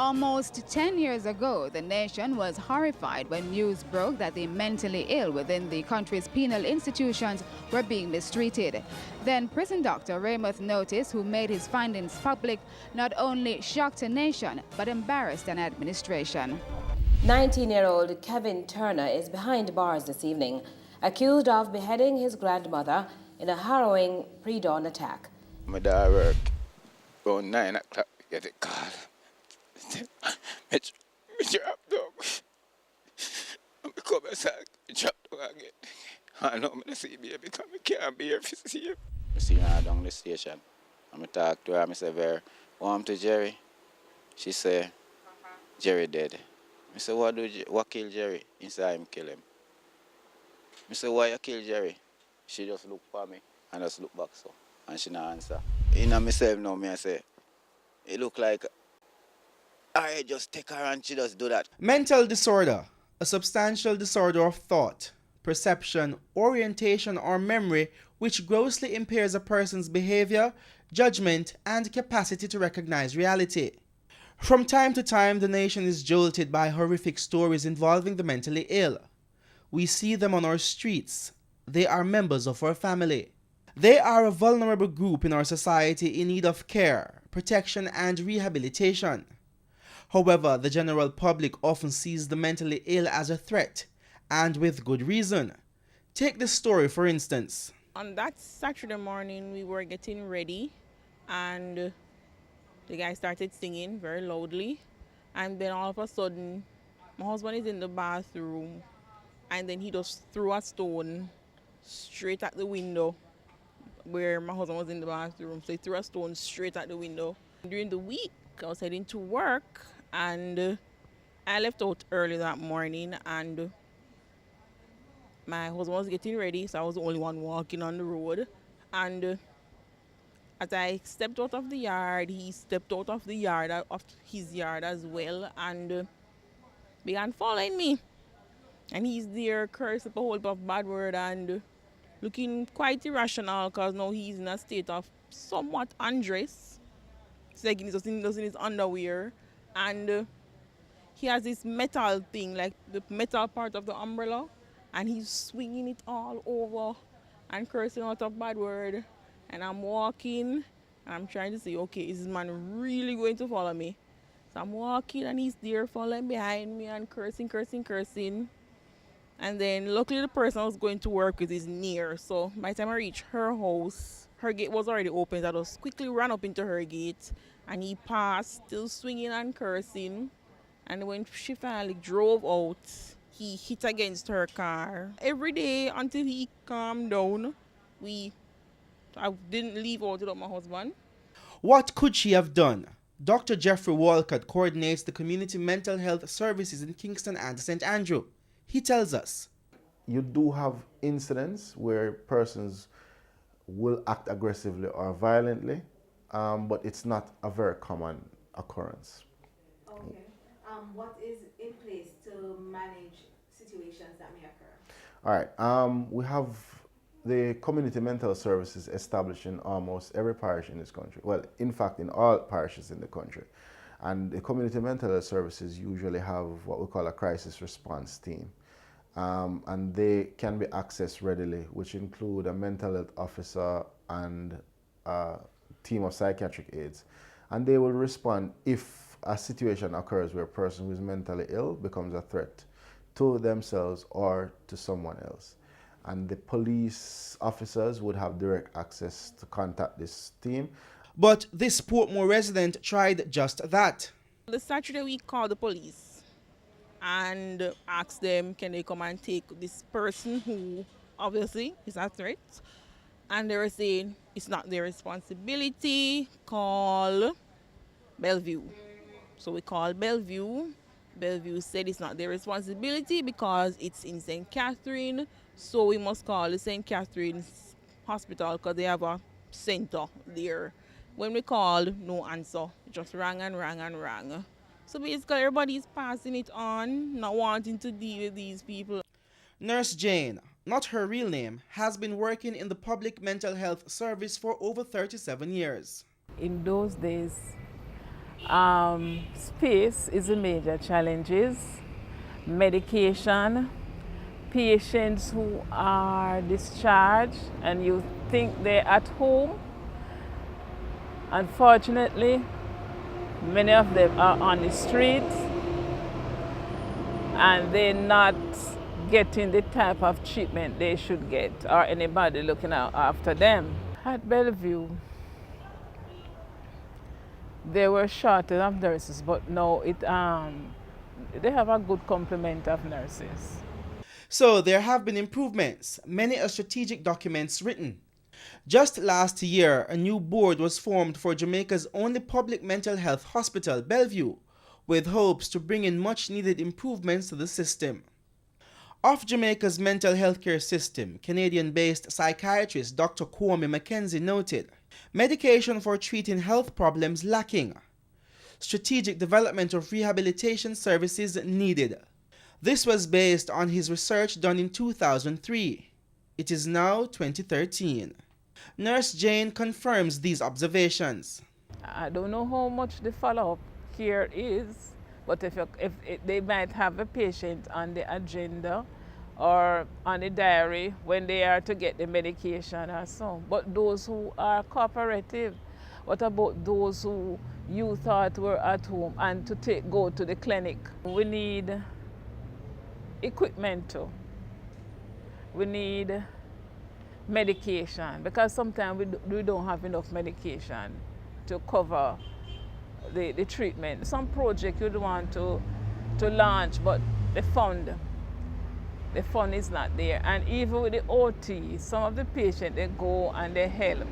Almost 10 years ago, the nation was horrified when news broke that the mentally ill within the country's penal institutions were being mistreated. Then prison doctor Raymond Notice, who made his findings public, not only shocked a nation, but embarrassed an administration. 19-year-old Kevin Turner is behind bars this evening, accused of beheading his grandmother in a harrowing pre-dawn attack. My dad work around 9 o'clock, get a call. I drop down. I come inside, I drop down again. I know I see baby because I can't be here to see him. I see her down the station. I talk to her, I say, "Where? Home to Jerry?" She say, "Jerry dead." I say, what kill Jerry? He say, "I'm kill him." I say, "Why you kill Jerry?" She just look for me and just look back so. And she not answer. In myself now, I say, it look like I just take her and she just do that. Mental disorder, a substantial disorder of thought, perception, orientation, or memory which grossly impairs a person's behavior, judgment, and capacity to recognize reality. From time to time, the nation is jolted by horrific stories involving the mentally ill. We see them on our streets. They are members of our family. They are a vulnerable group in our society in need of care, protection, and rehabilitation. However, the general public often sees the mentally ill as a threat, and with good reason. Take this story for instance. On that Saturday morning, we were getting ready, and the guy started singing very loudly, and then all of a sudden, my husband is in the bathroom, and then he just threw a stone straight at the window where my husband was in the bathroom. So he threw a stone straight at the window. During the week, I was heading to work, and I left out early that morning, and my husband was getting ready, so I was the only one walking on the road. And as I stepped out of the yard, he stepped out of the yard, of his yard as well, and began following me. And he's there cursing up a whole lot of bad word and looking quite irrational because now he's in a state of somewhat undress. It's like he's just in his underwear. And he has this metal thing, like the metal part of the umbrella, and he's swinging it all over and cursing out a bad word. And I'm walking, and I'm trying to say, okay, is this man really going to follow me? So I'm walking, and he's there following behind me and cursing. And then luckily the person I was going to work with is near. So by the time I reached her house, her gate was already open. So I just quickly ran up into her gate, and he passed, still swinging and cursing. And when she finally drove out, he hit against her car. Every day until he calmed down, I didn't leave out without my husband. What could she have done? Dr. Jeffrey Walcott coordinates the community mental health services in Kingston and St. Andrew. He tells us. You do have incidents where persons will act aggressively or violently, but it's not a very common occurrence. Okay. What is in place to manage situations that may occur? All right. We have the community mental services established in almost every parish in this country. Well, in fact, in all parishes in the country. And the community mental health services usually have what we call a crisis response team. And they can be accessed readily, which include a mental health officer and a team of psychiatric aides. And they will respond if a situation occurs where a person who is mentally ill becomes a threat to themselves or to someone else. And the police officers would have direct access to contact this team. But this Portmore resident tried just that. The Saturday we called the police and asked them, can they come and take this person who obviously is a threat? And they were saying it's not their responsibility, call Bellevue. So we called Bellevue. Bellevue said it's not their responsibility because it's in St. Catherine, so we must call the St. Catherine's Hospital because they have a center there. When we called, no answer. It just rang and rang and rang. So basically everybody's passing it on, not wanting to deal with these people. Nurse Jane, not her real name, has been working in the public mental health service for over 37 years. In those days, Space is a major challenges. Medication, patients who are discharged and you think they're at home. Unfortunately, many of them are on the street and they're not getting the type of treatment they should get or anybody looking out after them. At Bellevue, there were shortage of nurses, but now they have a good complement of nurses. So there have been improvements, many a strategic documents written. Just last year, a new board was formed for Jamaica's only public mental health hospital, Bellevue, with hopes to bring in much needed improvements to the system. Of Jamaica's mental health care system, Canadian-based psychiatrist Dr. Kwame Mackenzie noted, medication for treating health problems lacking. Strategic development of rehabilitation services needed. This was based on his research done in 2003. It is now 2013. Nurse Jane confirms these observations. I don't know how much the follow-up care is, but if they might have a patient on the agenda or on the diary when they are to get the medication or so. But those who are cooperative, what about those who you thought were at home and to go to the clinic? We need equipment too. We need medication because sometimes we don't have enough medication to cover the treatment. Some project you'd want to launch, but the fund is not there. And even with the OT, some of the patients, they go and they help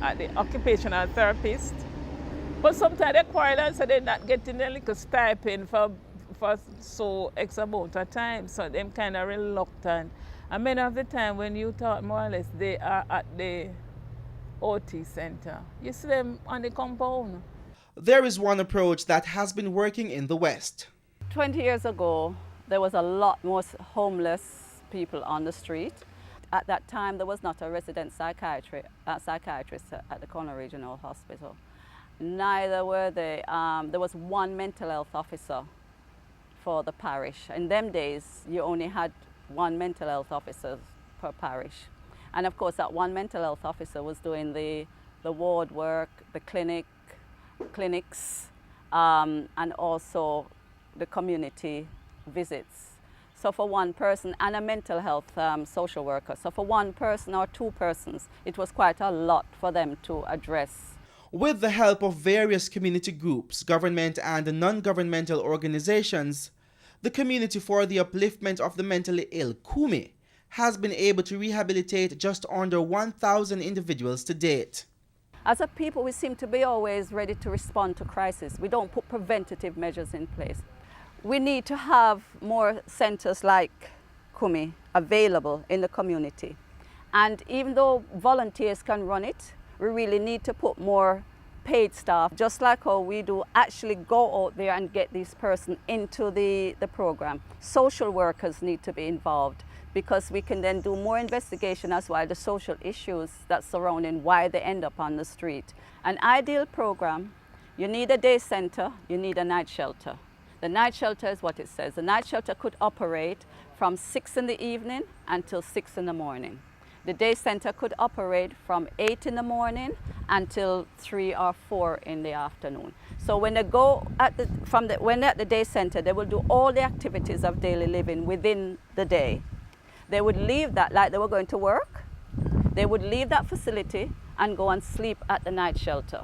at the occupational therapist. But sometimes they quarrel and say they're not getting a little stipend for so X amount of time. So they're kind of reluctant. And many of the time when you talk more or less, they are at the OT center. You see them on the compound. There is one approach that has been working in the West. 20 years ago, there was a lot more homeless people on the street. At that time, there was not a resident psychiatrist at the Corner Regional Hospital. Neither were they. There was one mental health officer for the parish. In them days, you only had one mental health officer per parish. And of course, that one mental health officer was doing the ward work, the clinics, and also the community visits. So for one person, and a mental health social worker. So for one person or two persons, it was quite a lot for them to address. With the help of various community groups, government and non-governmental organizations, the Community for the Upliftment of the Mentally Ill, CUMI, has been able to rehabilitate just under 1,000 individuals to date. As a people, we seem to be always ready to respond to crisis. We don't put preventative measures in place. We need to have more centers like CUMI available in the community. And even though volunteers can run it, we really need to put more paid staff, just like how we do, actually go out there and get this person into the program. Social workers need to be involved because we can then do more investigation as well, the social issues that surrounding why they end up on the street. An ideal program, you need a day center, you need a night shelter. The night shelter is what it says. The night shelter could operate from 6 in the evening until 6 in the morning. The day center could operate from 8 in the morning until 3 or 4 in the afternoon. So when they go when they're at the day center, they will do all the activities of daily living within the day. They would leave that like they were going to work. They would leave that facility and go and sleep at the night shelter.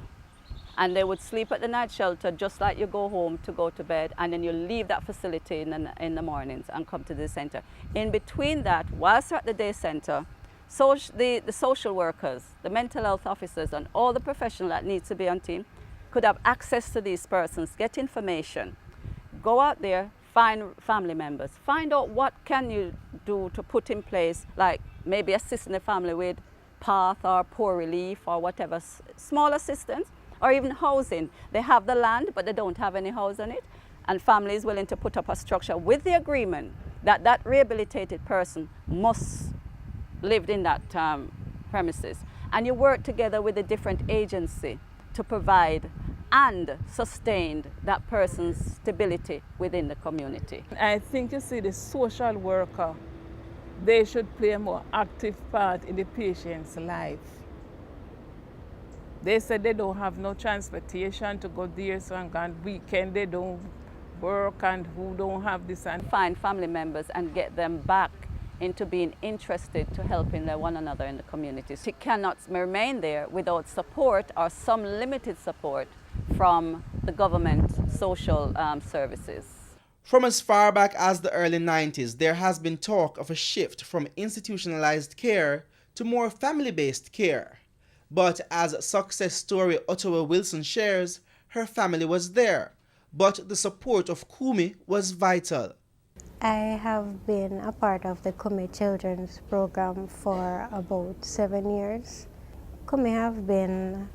And they would sleep at the night shelter just like you go home to go to bed, and then you leave that facility in the mornings and come to the center. In between that, whilst you're at the day center, the social workers, the mental health officers, and all the professionals that need to be on team could have access to these persons, get information, go out there, find family members, find out what can you do to put in place, like maybe assisting the family with path or poor relief or whatever, small assistance, or even housing. They have the land, but they don't have any house on it, and family is willing to put up a structure with the agreement that that rehabilitated person must live in that premises. And you work together with a different agency to provide and sustained that person's stability within the community. I think, you see, the social worker, they should play a more active part in the patient's life. They said they don't have no transportation to go there, so on weekend they don't work, and who don't have this. And find family members and get them back into being interested to helping one another in the community. It cannot remain there without support or some limited support from the government social services. From as far back as the early 90s, there has been talk of a shift from institutionalized care to more family-based care. But as success story Ottawa Wilson shares, her family was there, but the support of Kumi was vital. I have been a part of the Kumi Children's Program for about 7 years. Kumi have been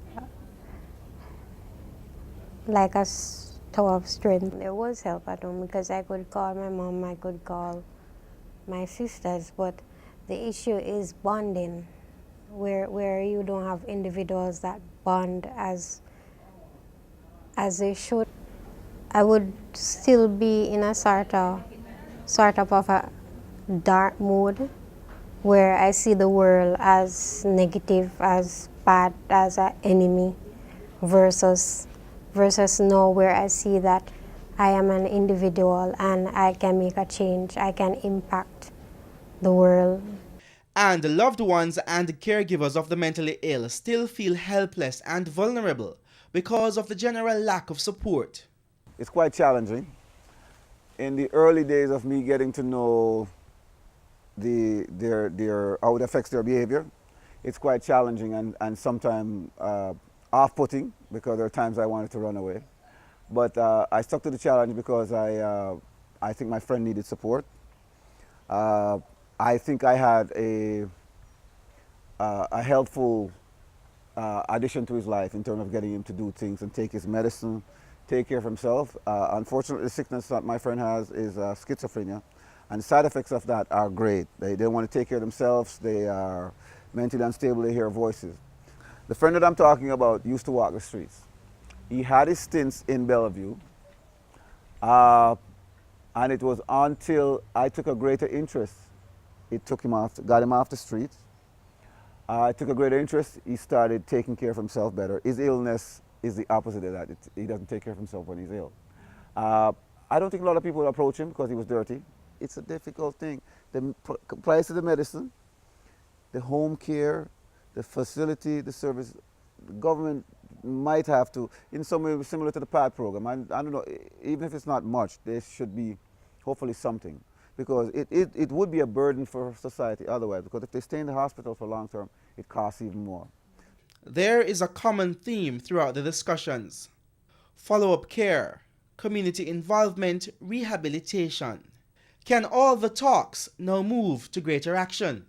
like a tower of strength. There was help at home because I could call my mom, I could call my sisters, but the issue is bonding, where you don't have individuals that bond as they should. I would still be in a sort of a dark mood where I see the world as negative, as bad, as an enemy, versus now where I see that I am an individual and I can make a change, I can impact the world. And the loved ones and caregivers of the mentally ill still feel helpless and vulnerable because of the general lack of support. It's quite challenging. In the early days of me getting to know how it affects their behavior, it's quite challenging and sometimes off-putting, because there are times I wanted to run away. But I stuck to the challenge because I think my friend needed support. I think I had a helpful addition to his life in terms of getting him to do things and take his medicine, take care of himself. Unfortunately, the sickness that my friend has is schizophrenia, and the side effects of that are great. They don't want to take care of themselves, they are mentally unstable, they hear voices. The friend that I'm talking about used to walk the streets. He had his stints in Bellevue, and it was until I took a greater interest, got him off the streets. I took a greater interest, he started taking care of himself better. His illness is the opposite of that. He doesn't take care of himself when he's ill. I don't think a lot of people would approach him because he was dirty. It's a difficult thing. The price of the medicine, the home care, the facility, the service, the government might have to, in some way similar to the PAD program, I don't know, even if it's not much, there should be hopefully something. Because it would be a burden for society otherwise, because if they stay in the hospital for long term, it costs even more. There is a common theme throughout the discussions: follow-up care, community involvement, rehabilitation. Can all the talks now move to greater action?